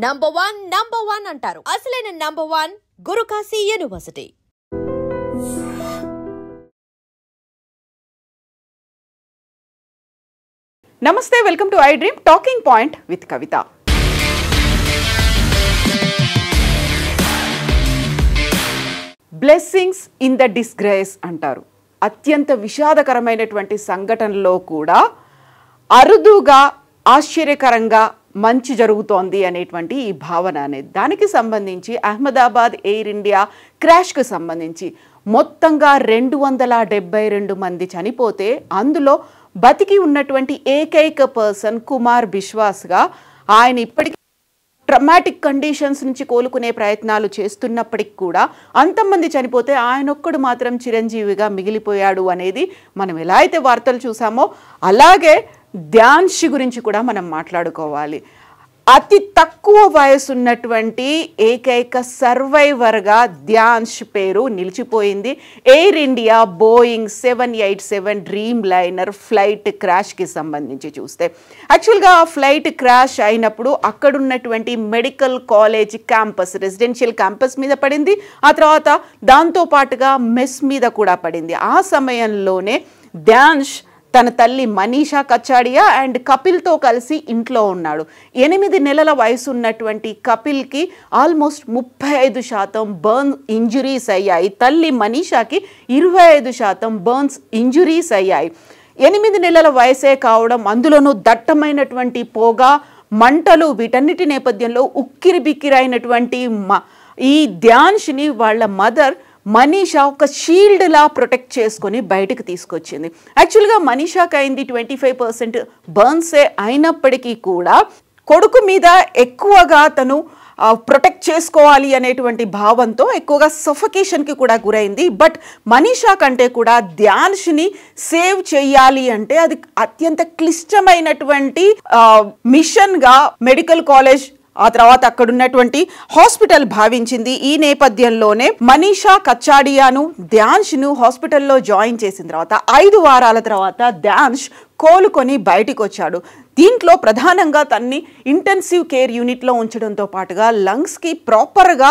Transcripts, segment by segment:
Number one అంటారు. అసలైన number one Guru Kashi university. నమస్తే, welcome to I dream talking point with Kavitha. Blessings in the disgrace అంటారు. అత్యంత విషాదకరమైనటువంటి సంఘటనలో కూడా అరుదుగా ఆశ్చర్యకరంగా మంచి జరుగుతోంది అనేటువంటి ఈ భావన అనేది దానికి సంబంధించి అహ్మదాబాద్ ఎయిర్ ఇండియా క్రాష్కి సంబంధించి మొత్తంగా 272 మంది చనిపోతే అందులో బతికి ఉన్నటువంటి ఏకైక పర్సన్ కుమార్ బిశ్వాస్గా ఆయన ఇప్పటికీ ట్రమాటిక్ కండిషన్స్ నుంచి కోలుకునే ప్రయత్నాలు చేస్తున్నప్పటికి కూడా అంతమంది చనిపోతే ఆయన ఒక్కడు మాత్రం చిరంజీవిగా మిగిలిపోయాడు అనేది మనం ఎలా అయితే వార్తలు చూసామో అలాగే ధ్యాన్ష్ గురించి కూడా మనం మాట్లాడుకోవాలి. అతి తక్కువ వయసు ఉన్నటువంటి ఏకైక సర్వైవర్గా ధ్యాన్ష్ పేరు నిలిచిపోయింది. Air India Boeing 787 Dreamliner flight క్రాష్కి సంబంధించి చూస్తే యాక్చువల్గా ఆ ఫ్లైట్ క్రాష్ అయినప్పుడు అక్కడున్నటువంటి medical college campus residential campus మీద పడింది. ఆ తర్వాత దాంతోపాటుగా మెస్ మీద కూడా పడింది. ఆ సమయంలోనే ధ్యాన్ష్ తన తల్లి మనీషా కచ్చాడియా అండ్ కపిల్తో కలిసి ఇంట్లో ఉన్నాడు. 8 నెలల వయసు ఉన్నటువంటి కపిల్కి ఆల్మోస్ట్ 35% బర్న్స్ ఇంజురీస్ అయ్యాయి. తల్లి మనీషాకి 25% బర్న్స్ ఇంజురీస్ అయ్యాయి. 8 నెలల వయసే కావడం, అందులోనూ దట్టమైనటువంటి పొగ మంటలు, వీటన్నిటి నేపథ్యంలో ఉక్కిరి బిక్కిరైనటువంటి ఈ ధ్యాన్ష్ని వాళ్ళ మదర్ మనీషా ఒక షీల్డ్లా ప్రొటెక్ట్ చేసుకొని బయటకు తీసుకొచ్చింది. యాక్చువల్గా మనీషాకి అయింది 25% బర్న్సే అయినప్పటికీ కూడా కొడుకు మీద ఎక్కువగా తను ప్రొటెక్ట్ చేసుకోవాలి అనేటువంటి భావంతో ఎక్కువగా సఫకేషన్కి కూడా గురైంది. బట్ మనీషా కంటే కూడా ధ్యాన్ష్ని సేవ్ చేయాలి అంటే అది అత్యంత క్లిష్టమైనటువంటి మిషన్గా మెడికల్ కాలేజ్ ఆ తర్వాత అక్కడ ఉన్నటువంటి హాస్పిటల్ భావించింది. ఈ నేపథ్యంలోనే మనీషా కచ్చాడియాను ధ్యాన్ష్ను హాస్పిటల్లో జాయిన్ చేసిన తర్వాత 5 వారాల తర్వాత ధ్యాన్ష్ కోలుకొని బయటికి వచ్చాడు. దీంట్లో ప్రధానంగా తన్ని ఇంటెన్సివ్ కేర్ యూనిట్లో ఉంచడంతో పాటుగా లంగ్స్కి ప్రాపర్గా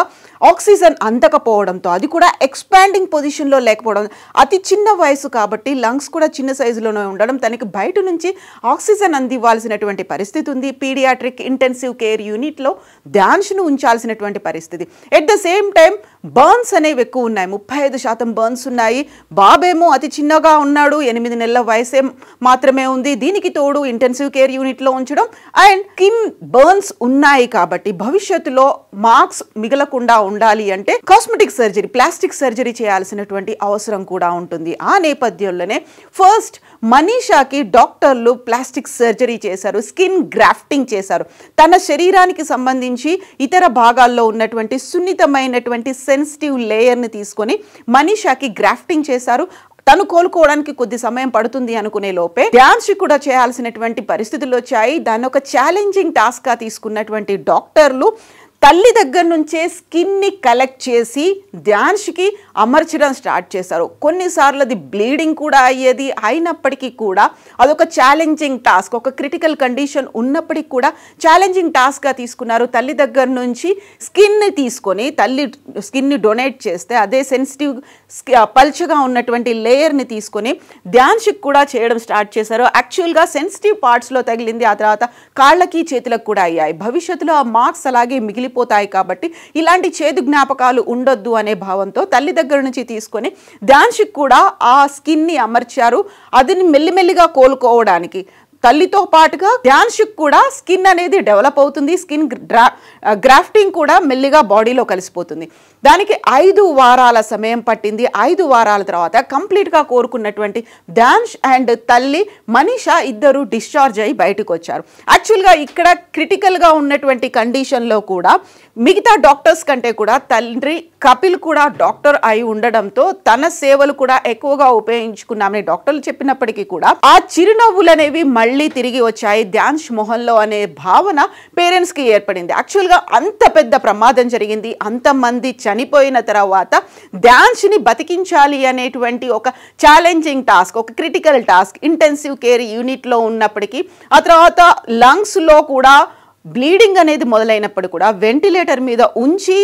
ఆక్సిజన్ అందకపోవడంతో, అది కూడా ఎక్స్పాండింగ్ పొజిషన్లో లేకపోవడం, అతి చిన్న వయసు కాబట్టి లంగ్స్ కూడా చిన్న సైజులోనే ఉండడం, తనకి బయట నుంచి ఆక్సిజన్ అందివ్వాల్సినటువంటి పరిస్థితి ఉంది. పీడియాట్రిక్ ఇంటెన్సివ్ కేర్ యూనిట్లో ధ్యాన్ష్ను ఉంచాల్సినటువంటి పరిస్థితి. At the same time burns అనేవి ఎక్కువ ఉన్నాయి. 35% బర్న్స్ ఉన్నాయి. బాబేమో అతి చిన్నగా ఉన్నాడు, 8 నెలల వయసే మాత్రమే ఉంది. దీనికి తోడు ఇంటెన్సివ్ కేర్ యూనిట్లో ఉంచడం అండ్ స్కిన్ బర్న్స్ ఉన్నాయి కాబట్టి భవిష్యత్తులో మార్క్స్ మిగలకుండా ఉండాలి అంటే కాస్మెటిక్ సర్జరీ, ప్లాస్టిక్ సర్జరీ చేయాల్సినటువంటి అవసరం కూడా ఉంటుంది. ఆ నేపథ్యంలోనే ఫస్ట్ మనీషాకి డాక్టర్లు ప్లాస్టిక్ సర్జరీ చేశారు, స్కిన్ గ్రాఫ్టింగ్ చేశారు. తన శరీరానికి సంబంధించి ఇతర భాగాల్లో ఉన్నటువంటి సున్నితమైనటువంటి సెన్సిటివ్ లేయర్ని తీసుకొని మనీషాకి గ్రాఫ్టింగ్ చేశారు. తను కోలుకోవడానికి కొద్ది సమయం పడుతుంది అనుకునే లోపే ధ్యాన్ష్ కూడా చేయాల్సినటువంటి పరిస్థితులు వచ్చాయి. దాన్ని ఒక ఛాలెంజింగ్ టాస్క్గా తీసుకున్నటువంటి డాక్టర్లు తల్లి దగ్గర నుంచే స్కిన్ని కలెక్ట్ చేసి ధ్యాన్ష్కి అమర్చడం స్టార్ట్ చేశారు. కొన్నిసార్లు అది బ్లీడింగ్ కూడా అయ్యేది. అయినప్పటికీ కూడా అదొక ఛాలెంజింగ్ టాస్క్, ఒక క్రిటికల్ కండిషన్ ఉన్నప్పటికీ కూడా ఛాలెంజింగ్ టాస్క్గా తీసుకున్నారు. తల్లి దగ్గర నుంచి స్కిన్ని తీసుకొని తల్లి స్కిన్ని డొనేట్ చేస్తే అదే సెన్సిటివ్ పల్చగా ఉన్నటువంటి లేయర్ని తీసుకొని ధ్యాన్ష్కి కూడా చేయడం స్టార్ట్ చేశారు. యాక్చువల్గా సెన్సిటివ్ పార్ట్స్లో తగిలింది, ఆ తర్వాత కాళ్ళకి చేతులకు కూడా అయ్యాయి. భవిష్యత్తులో ఆ మార్క్స్ అలాగే మిగిలిపోతాయి కాబట్టి ఇలాంటి చేదు జ్ఞాపకాలు ఉండొద్దు అనే భావంతో తల్లి దగ్గర నుంచి తీసుకొని ధ్యాన్ష్కి కూడా ఆ స్కిన్ని అమర్చారు. అది మెల్లిమెల్లిగా కోలుకోవడానికి తల్లితో పాటుగా ధ్యాన్ష్కి కూడా స్కిన్ అనేది డెవలప్ అవుతుంది. స్కిన్ గ్రాఫ్టింగ్ కూడా మెల్లిగా బాడీలో కలిసిపోతుంది. దానికి 5 వారాల సమయం పట్టింది. 5 వారాల తర్వాత కంప్లీట్గా కోరుకున్నటువంటి ధ్యాన్ష్ అండ్ తల్లి మనీషా ఇద్దరు డిశ్చార్జ్ అయ్యి బయటకు వచ్చారు. యాక్చువల్గా ఇక్కడ క్రిటికల్గా ఉన్నటువంటి కండిషన్లో కూడా మిగతా డాక్టర్స్ కంటే కూడా తండ్రి కపిల్ కూడా డాక్టర్ అయి ఉండడంతో తన సేవలు కూడా ఎక్కువగా ఉపయోగించుకున్నామని డాక్టర్లు చెప్పినప్పటికీ కూడా ఆ చిరునవ్వులు అనేవి మళ్ళీ తిరిగి వచ్చాయి ధ్యాన్ష్ మొహంలో అనే భావన పేరెంట్స్కి ఏర్పడింది. యాక్చువల్గా అంత పెద్ద ప్రమాదం జరిగింది, అంతమంది చనిపోయిన తర్వాత ధ్యాన్ష్ని బతికించాలి అనేటువంటి ఒక ఛాలెంజింగ్ టాస్క్, ఒక క్రిటికల్ టాస్క్ ఇంటెన్సివ్ కేర్ యూనిట్లో ఉన్నప్పటికీ ఆ తర్వాత లంగ్స్లో కూడా బ్లీడింగ్ అనేది మొదలైనప్పుడు కూడా వెంటిలేటర్ మీద ఉంచి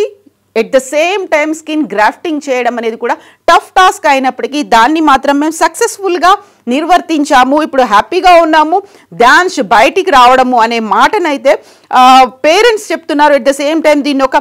at the same time skin grafting చేయడం అనేది కూడా టఫ్ టాస్క్ అయినప్పటికీ దాన్ని మాత్రం మేము సక్సెస్ఫుల్గా నిర్వర్తించాము, ఇప్పుడు హ్యాపీగా ఉన్నాము, డాన్స్ బయటికి రావడము అనే మాటనైతే పేరెంట్స్ చెప్తున్నారు. ఎట్ ద సేమ్ టైం దీన్ని ఒక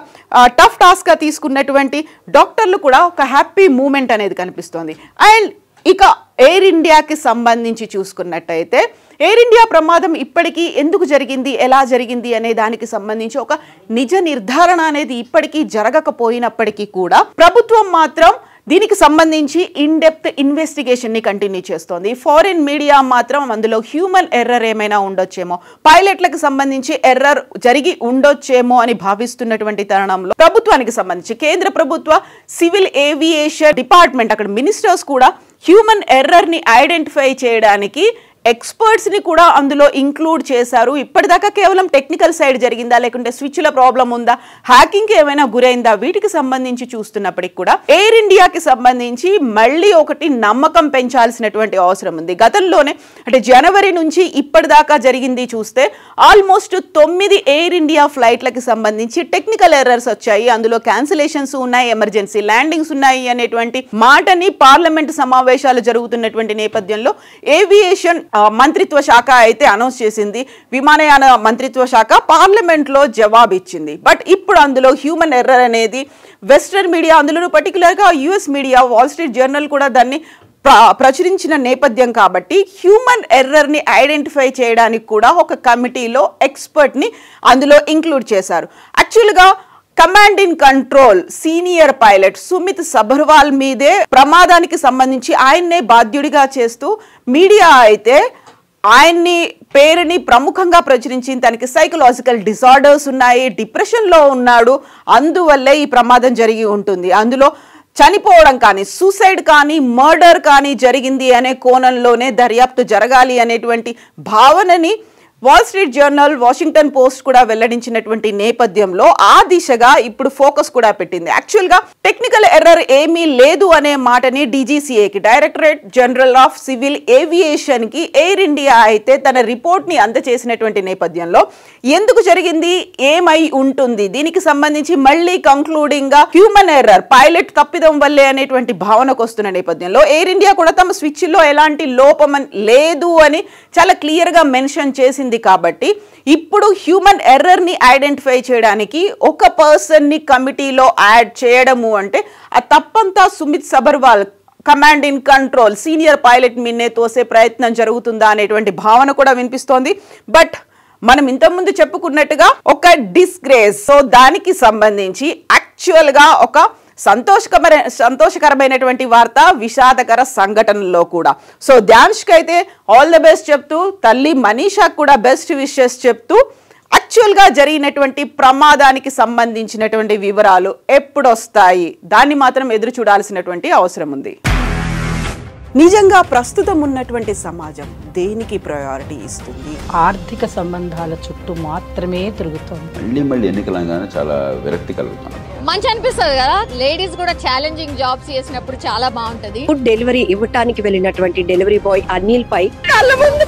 టఫ్ టాస్క్గా తీసుకున్నటువంటి డాక్టర్లు కూడా ఒక హ్యాపీ మూమెంట్ అనేది కనిపిస్తోంది. అండ్ ఇక ఎయిర్ ఇండియాకి సంబంధించి చూసుకున్నట్టయితే ఎయిర్ ఇండియా ప్రమాదం ఇప్పటికీ ఎందుకు జరిగింది, ఎలా జరిగింది అనే దానికి సంబంధించి ఒక నిజ నిర్ధారణ అనేది ఇప్పటికీ జరగకపోయినప్పటికీ కూడా ప్రభుత్వం మాత్రం దీనికి సంబంధించి ఇన్ డెప్త్ ఇన్వెస్టిగేషన్ ని కంటిన్యూ చేస్తోంది. ఫారిన్ మీడియా మాత్రం అందులో హ్యూమన్ ఎర్రర్ ఏమైనా ఉండొచ్చేమో, పైలట్లకు సంబంధించి ఎర్రర్ జరిగి ఉండొచ్చేమో అని భావిస్తున్నటువంటి తరుణంలో ప్రభుత్వానికి సంబంధించి కేంద్ర ప్రభుత్వ సివిల్ ఏవియేషన్ డిపార్ట్మెంట్ అక్కడ మినిస్టర్స్ కూడా హ్యూమన్ ఎర్రర్ ని ఐడెంటిఫై చేయడానికి ఎక్స్పర్ట్స్ ని కూడా అందులో ఇంక్లూడ్ చేశారు. ఇప్పటిదాకా కేవలం టెక్నికల్ సైడ్ జరిగిందా, లేకుంటే స్విచ్ల ప్రాబ్లం ఉందా, హ్యాకింగ్ కి ఏమైనా గురైందా, వీటికి సంబంధించి చూస్తున్నప్పటికి కూడా ఎయిర్ ఇండియాకి సంబంధించి మళ్ళీ ఒకటి నమ్మకం పెంచాల్సినటువంటి అవసరం ఉంది. గతంలోనే అంటే జనవరి నుంచి ఇప్పటిదాకా జరిగింది చూస్తే ఆల్మోస్ట్ 9 ఎయిర్ ఇండియా ఫ్లైట్లకి సంబంధించి టెక్నికల్ ఎర్రర్స్ వచ్చాయి, అందులో క్యాన్సిలేషన్స్ ఉన్నాయి, ఎమర్జెన్సీ ల్యాండింగ్స్ ఉన్నాయి అనేటువంటి మాటని పార్లమెంట్ సమావేశాలు జరుగుతున్నటువంటి నేపథ్యంలో ఏవియేషన్ మంత్రిత్వ శాఖ అయితే అనౌన్స్ చేసింది, విమానయాన మంత్రిత్వ శాఖ పార్లమెంట్ లో జవాబు ఇచ్చింది. బట్ ఇప్పుడు అందులో హ్యూమన్ ఎర్రర్ అనేది వెస్టర్న్ మీడియా, అందులో పర్టికులర్గా US media, wall Street journal కూడా దాన్ని ప్రచురించిన నేపథ్యం కాబట్టి హ్యూమన్ ఎర్రర్ ని ఐడెంటిఫై చేయడానికి కూడా ఒక కమిటీలో ఎక్స్పర్ట్ ని అందులో ఇంక్లూడ్ చేశారు. యాక్చువల్గా command in control senior pilot Sumit Sabharwal మీదే ప్రమాదానికి సంబంధించి ఆయన్నే బాధ్యుడిగా చేస్తూ మీడియా అయితే ఆయన్ని పేరుని ప్రముఖంగా ప్రచురించింది. తనకి సైకలాజికల్ డిసార్డర్స్ ఉన్నాయి, డిప్రెషన్లో ఉన్నాడు, అందువల్లే ఈ ప్రమాదం జరిగి ఉంటుంది, అందులో చనిపోవడం కానీ సూసైడ్ కానీ మర్డర్ కానీ జరిగింది అనే కోణంలోనే దర్యాప్తు జరగాలి అనేటువంటి భావనని Wall Street Journal, Washington Post కూడా వెల్లడించినటువంటి నేపథ్యంలో ఆ దిశగా ఇప్పుడు ఫోకస్ కూడా పెట్టింది. యాక్చువల్గా టెక్నికల్ ఎర్రర్ ఏమీ లేదు అనే మాటని డీజీసీఏకి, Directorate General of Civil Aviation కి ఎయిర్ ఇండియా అయితే తన రిపోర్ట్ ని అందచేసినటువంటి నేపథ్యంలో ఎందుకు జరిగింది, ఏమై ఉంటుంది, దీనికి సంబంధించి మళ్ళీ కంక్లూడింగ్ గా హ్యూమన్ ఎర్రర్, పైలట్ తప్పిదం వల్లే అనేటువంటి భావనకు వస్తున్న నేపథ్యంలో ఎయిర్ ఇండియా కూడా తమ స్విచ్ లో ఎలాంటి లోపం లేదు అని చాలా క్లియర్ గా మెన్షన్ చేసింది. కాబట్టి ఇప్పుడు హ్యూమన్ ఎర్రర్ ని ఐడెంటిఫై చేయడానికి ఒక పర్సన్ ని కమిటీలో యాడ్ చేయడము అంటే ఆ తప్పంతా Sumit Sabharwal command in control senior pilot మీనే తోసే ప్రయత్నం జరుగుతుందా అనేటువంటి భావన కూడా వినిపిస్తోంది. బట్ మనం ఇంతకుముందు చెప్పుకున్నట్టుగా ఒక డిస్గ్రేస్, సో దానికి సంబంధించి యాక్చువల్ గా ఒక సంతోషకరమైనటువంటి వార్త, విషాదకర సంఘటనలో కూడా. సో డాన్స్కి అయితే ఆల్ ద బెస్ట్ చెప్తూ, తల్లి మనీషాకు కూడా బెస్ట్ విషెస్ చెప్తూ యాక్చువల్గా జరిగినటువంటి ప్రమాదానికి సంబంధించినటువంటి వివరాలు ఎప్పుడు వస్తాయి, దాన్ని మాత్రం ఎదురు చూడాల్సినటువంటి అవసరం ఉంది. నిజంగా ప్రస్తుతం ఉన్నటువంటి సమాజం దేనికి ప్రయారిటీ ఇస్తుంది? ఆర్థిక సంబంధాల చుట్టూ మాత్రమే తిరుగుతుంది. మళ్ళీ ఎన్నికలంగానే చాలా విరక్తి కలుగుతున్నాం. మంచి అనిపిస్తుంది కదా, లేడీస్ కూడా ఛాలెంజింగ్ జాబ్స్ చేసినప్పుడు చాలా బాగుంటది. ఫుడ్ డెలివరీ ఇవ్వటానికి వెళ్ళినటువంటి డెలివరీ బాయ్ అనిల్ పై కళ్ళ ముందు